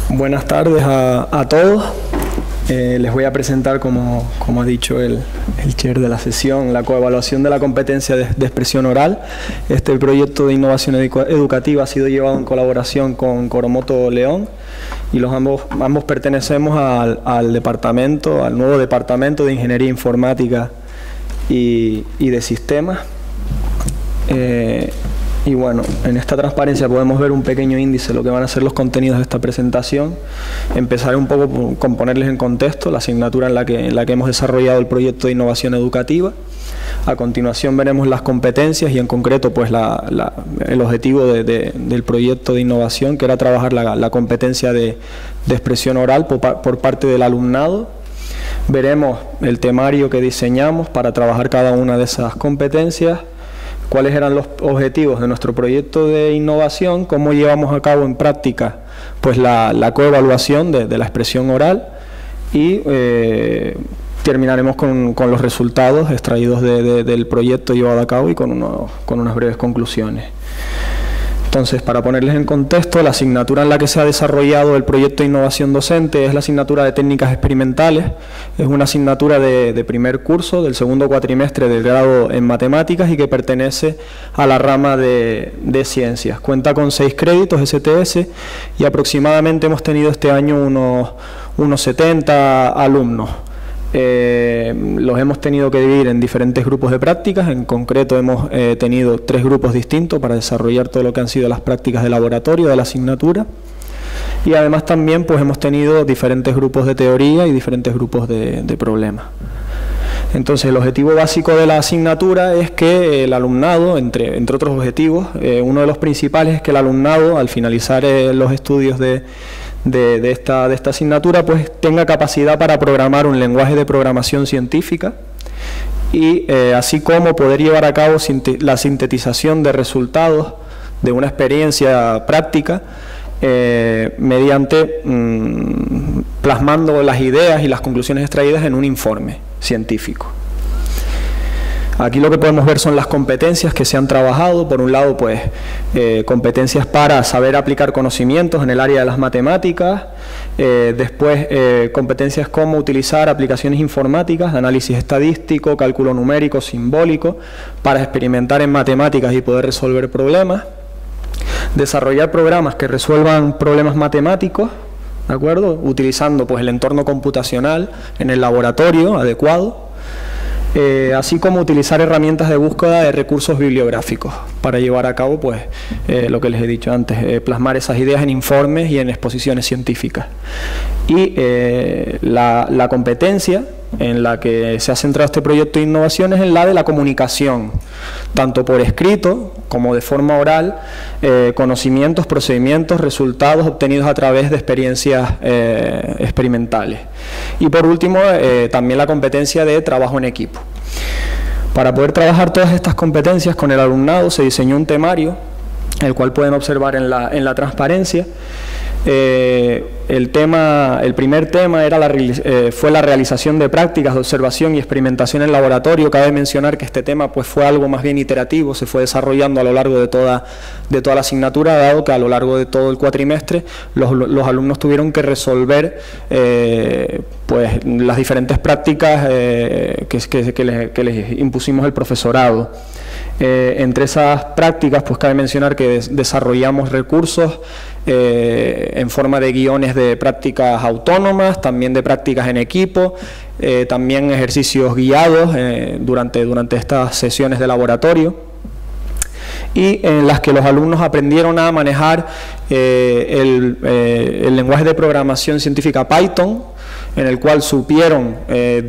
Buenas tardes a todos. Les voy a presentar, como ha dicho el chair de la sesión, la coevaluación de la competencia de expresión oral. Este proyecto de innovación educativa ha sido llevado en colaboración con Coromoto León y ambos pertenecemos al nuevo departamento de Ingeniería Informática y de Sistemas. Y bueno, en esta transparencia podemos ver un pequeño índice de lo que van a ser los contenidos de esta presentación. Empezaré un poco con ponerles en contexto la asignatura en la que hemos desarrollado el proyecto de innovación educativa. A continuación veremos las competencias y en concreto pues el objetivo del proyecto de innovación, que era trabajar la competencia de expresión oral por parte del alumnado. Veremos el temario que diseñamos para trabajar cada una de esas competencias, cuáles eran los objetivos de nuestro proyecto de innovación, cómo llevamos a cabo en práctica pues la coevaluación de la expresión oral y terminaremos con los resultados extraídos del proyecto llevado a cabo y con unas breves conclusiones. Entonces, para ponerles en contexto, la asignatura en la que se ha desarrollado el proyecto de innovación docente es la asignatura de técnicas experimentales. Es una asignatura de primer curso, del segundo cuatrimestre del grado en matemáticas y que pertenece a la rama de ciencias. Cuenta con 6 créditos STS y aproximadamente hemos tenido este año unos 70 alumnos. Los hemos tenido que dividir en diferentes grupos de prácticas. En concreto hemos tenido 3 grupos distintos para desarrollar todo lo que han sido las prácticas de laboratorio de la asignatura, y además también pues hemos tenido diferentes grupos de teoría y diferentes grupos de problemas. Entonces, el objetivo básico de la asignatura es que el alumnado, entre otros objetivos, uno de los principales es que el alumnado, al finalizar los estudios de esta asignatura, pues tenga capacidad para programar un lenguaje de programación científica y así como poder llevar a cabo la sintetización de resultados de una experiencia práctica mediante plasmando las ideas y las conclusiones extraídas en un informe científico. Aquí lo que podemos ver son las competencias que se han trabajado. Por un lado, pues, competencias para saber aplicar conocimientos en el área de las matemáticas. Después, competencias como utilizar aplicaciones informáticas, análisis estadístico, cálculo numérico, simbólico, para experimentar en matemáticas y poder resolver problemas. Desarrollar programas que resuelvan problemas matemáticos, ¿de acuerdo? Utilizando pues el entorno computacional en el laboratorio adecuado. Así como utilizar herramientas de búsqueda de recursos bibliográficos para llevar a cabo pues, lo que les he dicho antes, plasmar esas ideas en informes y en exposiciones científicas. Y la competencia en la que se ha centrado este proyecto de innovación es en la de la comunicación, tanto por escrito como de forma oral, conocimientos, procedimientos, resultados obtenidos a través de experiencias experimentales. Y por último, también la competencia de trabajo en equipo. Para poder trabajar todas estas competencias con el alumnado se diseñó un temario, el cual pueden observar en la transparencia. El primer tema fue la realización de prácticas de observación y experimentación en laboratorio. Cabe mencionar que este tema pues, fue algo más bien iterativo, se fue desarrollando a lo largo de toda la asignatura, dado que a lo largo de todo el cuatrimestre los alumnos tuvieron que resolver pues, las diferentes prácticas que les impusimos el profesorado. Entre esas prácticas, pues cabe mencionar que desarrollamos recursos en forma de guiones de prácticas autónomas, también de prácticas en equipo, también ejercicios guiados durante estas sesiones de laboratorio, y en las que los alumnos aprendieron a manejar el lenguaje de programación científica Python, en el cual supieron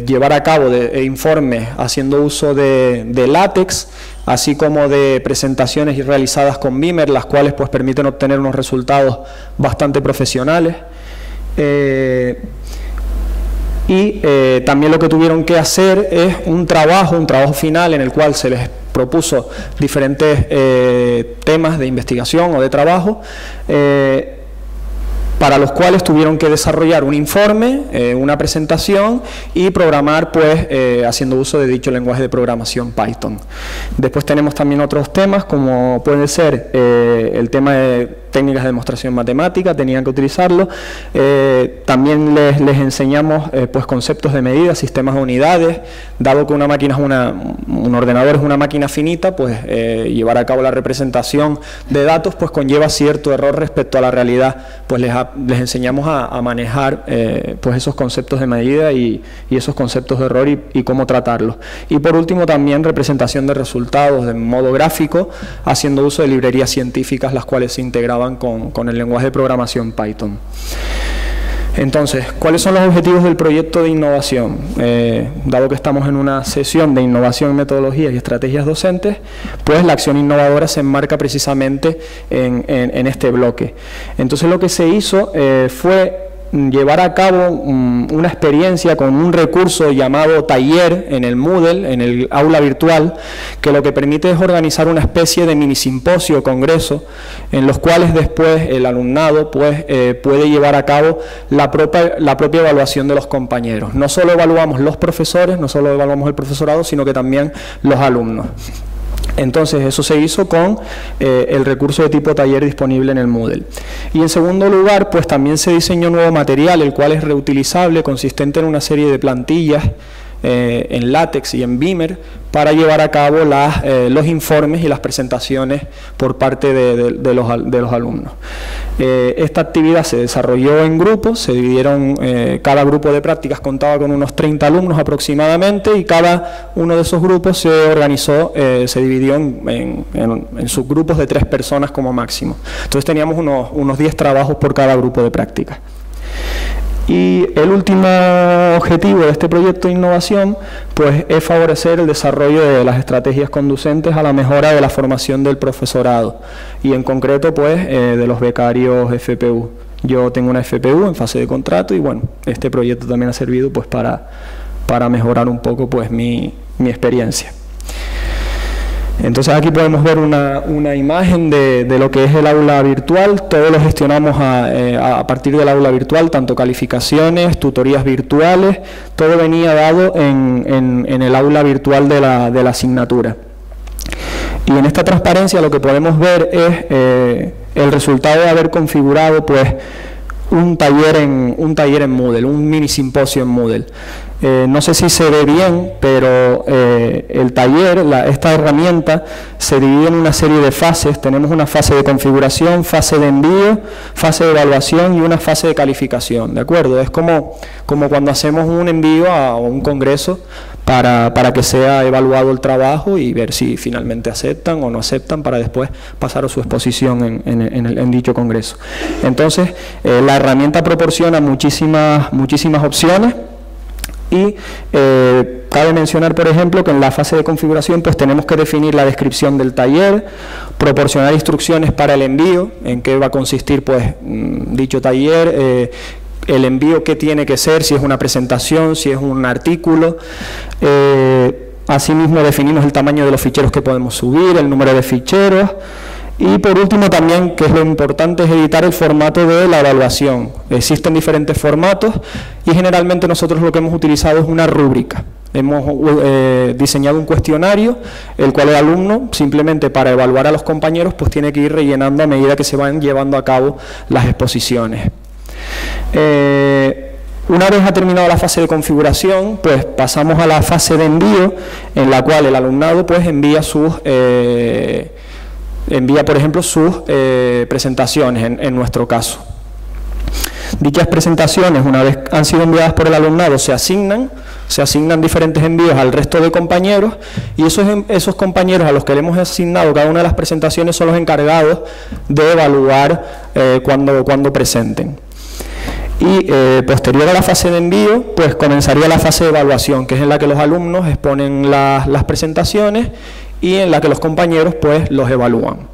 llevar a cabo informes haciendo uso de látex, así como de presentaciones realizadas con Beamer, las cuales pues permiten obtener unos resultados bastante profesionales. También lo que tuvieron que hacer es un trabajo final en el cual se les propuso diferentes temas de investigación o de trabajo, para los cuales tuvieron que desarrollar un informe, una presentación y programar pues haciendo uso de dicho lenguaje de programación Python. Después tenemos también otros temas como puede ser el tema de técnicas de demostración matemática, tenían que utilizarlo. También les enseñamos pues conceptos de medida, sistemas de unidades, dado que una máquina es un ordenador es una máquina finita, pues llevar a cabo la representación de datos pues conlleva cierto error respecto a la realidad, pues les enseñamos a manejar pues esos conceptos de medida y esos conceptos de error y cómo tratarlos. Y por último también representación de resultados de modo gráfico, haciendo uso de librerías científicas las cuales se integraban con el lenguaje de programación Python. Entonces, ¿cuáles son los objetivos del proyecto de innovación? Dado que estamos en una sesión de innovación, metodologías y estrategias docentes, pues la acción innovadora se enmarca precisamente en este bloque. Entonces, lo que se hizo fue llevar a cabo una experiencia con un recurso llamado taller en el Moodle, en el aula virtual, que lo que permite es organizar una especie de mini simposio o congreso, en los cuales después el alumnado pues, puede llevar a cabo la propia evaluación de los compañeros. No solo evaluamos los profesores, no solo evaluamos el profesorado, sino que también los alumnos. Entonces eso se hizo con el recurso de tipo taller disponible en el Moodle. Y en segundo lugar, pues también se diseñó nuevo material, el cual es reutilizable, consistente en una serie de plantillas en látex y en Beamer para llevar a cabo los informes y las presentaciones por parte de los alumnos. Esta actividad se desarrolló en grupos, se dividieron, cada grupo de prácticas contaba con unos 30 alumnos aproximadamente y cada uno de esos grupos se organizó, se dividió en subgrupos de 3 personas como máximo. Entonces teníamos unos 10 trabajos por cada grupo de prácticas. Y el último objetivo de este proyecto de innovación pues, es favorecer el desarrollo de las estrategias conducentes a la mejora de la formación del profesorado y en concreto pues, de los becarios FPU. Yo tengo una FPU en fase de contrato y bueno, este proyecto también ha servido pues, para mejorar un poco pues, mi experiencia. Entonces aquí podemos ver una imagen de lo que es el aula virtual. Todo lo gestionamos a partir del aula virtual, tanto calificaciones, tutorías virtuales, todo venía dado en el aula virtual de la asignatura. Y en esta transparencia lo que podemos ver es el resultado de haber configurado pues, un taller en Moodle, un mini simposio en Moodle. No sé si se ve bien, pero el taller, esta herramienta, se divide en una serie de fases. Tenemos una fase de configuración, fase de envío, fase de evaluación y una fase de calificación, ¿de acuerdo? Es como cuando hacemos un envío a un congreso para que sea evaluado el trabajo y ver si finalmente aceptan o no aceptan para después pasar a su exposición en dicho congreso. Entonces, la herramienta proporciona muchísimas opciones. Y cabe mencionar, por ejemplo, que en la fase de configuración pues tenemos que definir la descripción del taller, proporcionar instrucciones para el envío, en qué va a consistir pues dicho taller, el envío qué tiene que ser, si es una presentación, si es un artículo. Asimismo definimos el tamaño de los ficheros que podemos subir, el número de ficheros. Y por último también, que es lo importante, es editar el formato de la evaluación. Existen diferentes formatos y generalmente nosotros lo que hemos utilizado es una rúbrica. Hemos diseñado un cuestionario, el cual el alumno, simplemente para evaluar a los compañeros, pues tiene que ir rellenando a medida que se van llevando a cabo las exposiciones. Una vez ha terminado la fase de configuración, pues pasamos a la fase de envío, en la cual el alumnado pues envía por ejemplo, sus presentaciones, en nuestro caso. Dichas presentaciones, una vez han sido enviadas por el alumnado, se asignan diferentes envíos al resto de compañeros y esos compañeros a los que le hemos asignado cada una de las presentaciones son los encargados de evaluar cuando presenten. Y posterior a la fase de envío, pues comenzaría la fase de evaluación, que es en la que los alumnos exponen las presentaciones y en la que los compañeros pues los evalúan.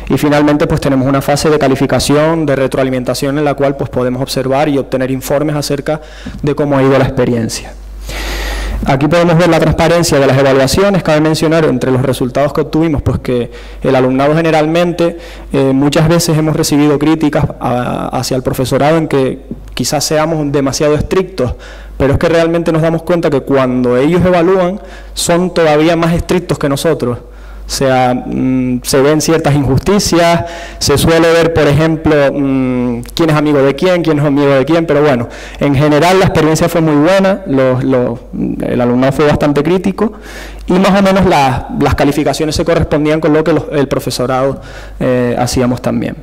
Y finalmente pues tenemos una fase de calificación, de retroalimentación, en la cual pues podemos observar y obtener informes acerca de cómo ha ido la experiencia. Aquí podemos ver la transparencia de las evaluaciones. Cabe mencionar entre los resultados que obtuvimos, pues que el alumnado generalmente, muchas veces hemos recibido críticas hacia el profesorado en que quizás seamos demasiado estrictos, pero es que realmente nos damos cuenta que cuando ellos evalúan son todavía más estrictos que nosotros. O sea, se ven ciertas injusticias, se suele ver, por ejemplo, quién es amigo de quién es amigo de quién, pero bueno, en general la experiencia fue muy buena, el alumnado fue bastante crítico y más o menos las calificaciones se correspondían con lo que el profesorado hacíamos también.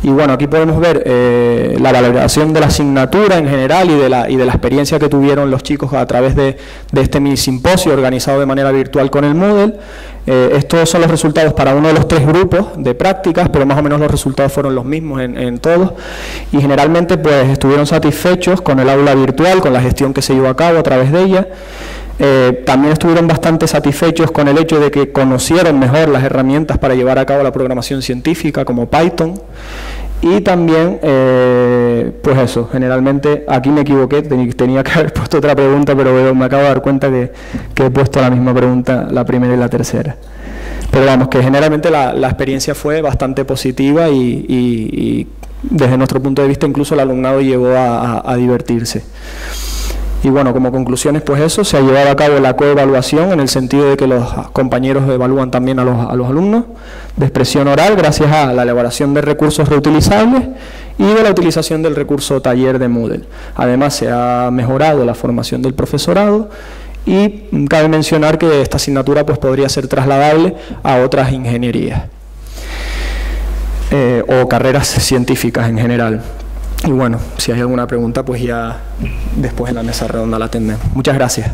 Y bueno, aquí podemos ver la valoración de la asignatura en general y de la experiencia que tuvieron los chicos a través de este mini simposio organizado de manera virtual con el Moodle. Estos son los resultados para uno de los 3 grupos de prácticas, pero más o menos los resultados fueron los mismos en todos. Y generalmente pues estuvieron satisfechos con el aula virtual, con la gestión que se llevó a cabo a través de ella. También estuvieron bastante satisfechos con el hecho de que conocieron mejor las herramientas para llevar a cabo la programación científica como Python. Y también, pues eso, generalmente, aquí me equivoqué, tenía que haber puesto otra pregunta, pero me acabo de dar cuenta que he puesto la misma pregunta, la primera y la tercera. Pero vamos, que generalmente la experiencia fue bastante positiva y desde nuestro punto de vista incluso el alumnado llegó a divertirse. Y bueno, como conclusiones, pues eso, se ha llevado a cabo la coevaluación en el sentido de que los compañeros evalúan también a los alumnos de expresión oral gracias a la elaboración de recursos reutilizables y de la utilización del recurso taller de Moodle. Además, se ha mejorado la formación del profesorado y cabe mencionar que esta asignatura pues, podría ser trasladable a otras ingenierías o carreras científicas en general. Y bueno, si hay alguna pregunta, pues ya después en la mesa redonda la atendemos. Muchas gracias.